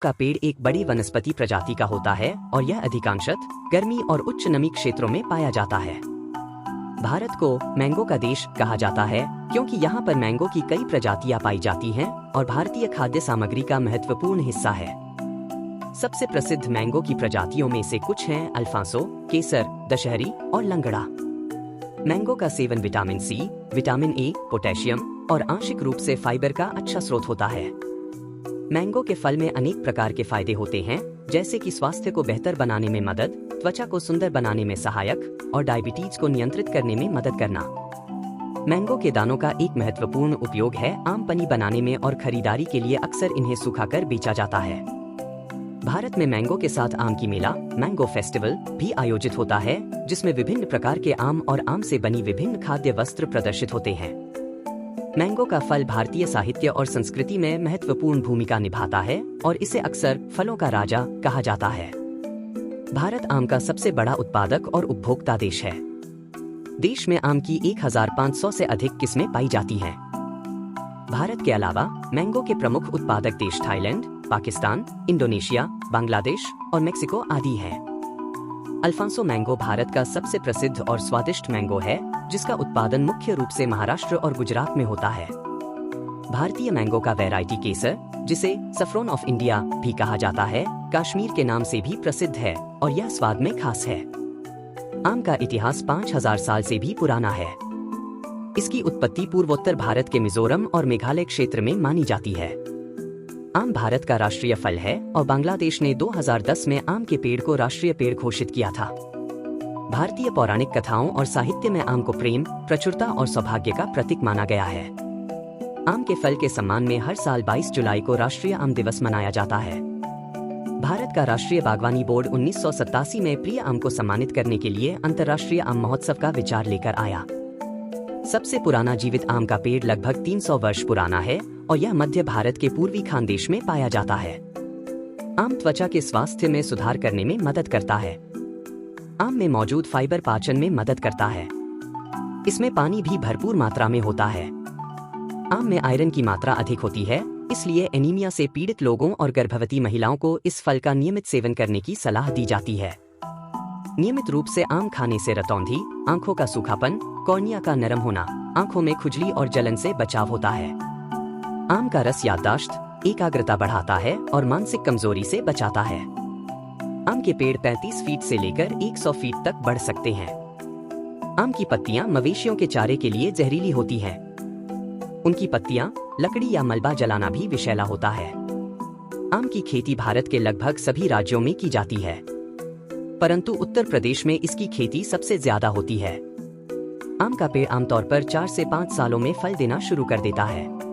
का पेड़ एक बड़ी वनस्पति प्रजाति का होता है और यह अधिकांशतः गर्मी और उच्च नमी क्षेत्रों में पाया जाता है। भारत को मैंगो का देश कहा जाता है क्योंकि यहाँ पर मैंगो की कई प्रजातियां पाई जाती हैं और भारतीय खाद्य सामग्री का महत्वपूर्ण हिस्सा है। सबसे प्रसिद्ध मैंगो की प्रजातियों में से कुछ हैं अल्फांसो, केसर, दशहरी और लंगड़ा। मैंगो का सेवन vitamin C, vitamin A, potassium और आंशिक रूप से फाइबर का अच्छा स्रोत होता है। मैंगो के फल में अनेक प्रकार के फायदे होते हैं, जैसे कि स्वास्थ्य को बेहतर बनाने में मदद, त्वचा को सुंदर बनाने में सहायक और डायबिटीज को नियंत्रित करने में मदद करना। मैंगो के दानों का एक महत्वपूर्ण उपयोग है आम पन्नी बनाने में और खरीदारी के लिए अक्सर इन्हें सुखाकर बेचा जाता है। भारत में मैंगो के साथ आम की मेला, मैंगो फेस्टिवल भी आयोजित होता है, जिसमें विभिन्न प्रकार के आम और आम से बनी विभिन्न खाद्य वस्त्र प्रदर्शित होते हैं। मैंगो का फल भारतीय साहित्य और संस्कृति में महत्वपूर्ण भूमिका निभाता है और इसे अक्सर फलों का राजा कहा जाता है। भारत आम का सबसे बड़ा उत्पादक और उपभोक्ता देश है। देश में आम की 1500 से अधिक किस्में पाई जाती हैं। भारत के अलावा मैंगो के प्रमुख उत्पादक देश थाईलैंड, पाकिस्तान, इंडोनेशिया, बांग्लादेश और मेक्सिको आदि हैं। अल्फांसो मैंगो भारत का सबसे प्रसिद्ध और स्वादिष्ट मैंगो है, जिसका उत्पादन मुख्य रूप से महाराष्ट्र और गुजरात में होता है। भारतीय मैंगो का वैरायटी केसर, जिसे सफ्रोन ऑफ इंडिया भी कहा जाता है, कश्मीर के नाम से भी प्रसिद्ध है और यह स्वाद में खास है। आम का इतिहास 5000 साल से भी पुराना है। इसकी उत्पत्ति पूर्वोत्तर भारत के मिजोरम और मेघालय क्षेत्र में मानी जाती है। आम भारत का राष्ट्रीय फल है और बांग्लादेश ने 2010 में आम के पेड़ को राष्ट्रीय पेड़ घोषित किया था। भारतीय पौराणिक कथाओं और साहित्य में आम को प्रेम, प्रचुरता और सौभाग्य का प्रतीक माना गया है। आम के फल के सम्मान में हर साल 22 जुलाई को राष्ट्रीय आम दिवस मनाया जाता है। भारत का राष्ट्रीय बागवानी बोर्ड 1987 में प्रिय आम को सम्मानित करने के लिए अंतर्राष्ट्रीय आम महोत्सव का विचार लेकर आया। सबसे पुराना जीवित आम का पेड़ लगभग 300 वर्ष पुराना है और यह मध्य भारत के पूर्वी खानदेश में पाया जाता है। आम त्वचा के स्वास्थ्य में सुधार करने में मदद करता है। आम में मौजूद फाइबर पाचन में मदद करता है। इसमें पानी भी भरपूर मात्रा में होता है। आम में आयरन की मात्रा अधिक होती है, इसलिए एनीमिया से पीड़ित लोगों और गर्भवती महिलाओं को इस फल का नियमित सेवन करने की सलाह दी जाती है। नियमित रूप से आम खाने से रतौंधी, आंखों का सूखापन, कॉर्निया का नरम होना, आंखों में खुजली और जलन से बचाव होता है। आम का रस याददाश्त, एकाग्रता बढ़ाता है और मानसिक कमजोरी से बचाता है। आम के पेड़ 35 फीट से लेकर 100 फीट तक बढ़ सकते हैं। आम की पत्तियां मवेशियों के चारे के लिए जहरीली होती हैं। उनकी पत्तियां, लकड़ी या मलबा जलाना भी विषैला होता है। आम की खेती भारत के लगभग सभी राज्यों में की जाती है, परंतु उत्तर प्रदेश में इसकी खेती सबसे ज्यादा होती है। आम का पेड़ आमतौर पर 4 से 5 सालों में फल देना शुरू कर देता है।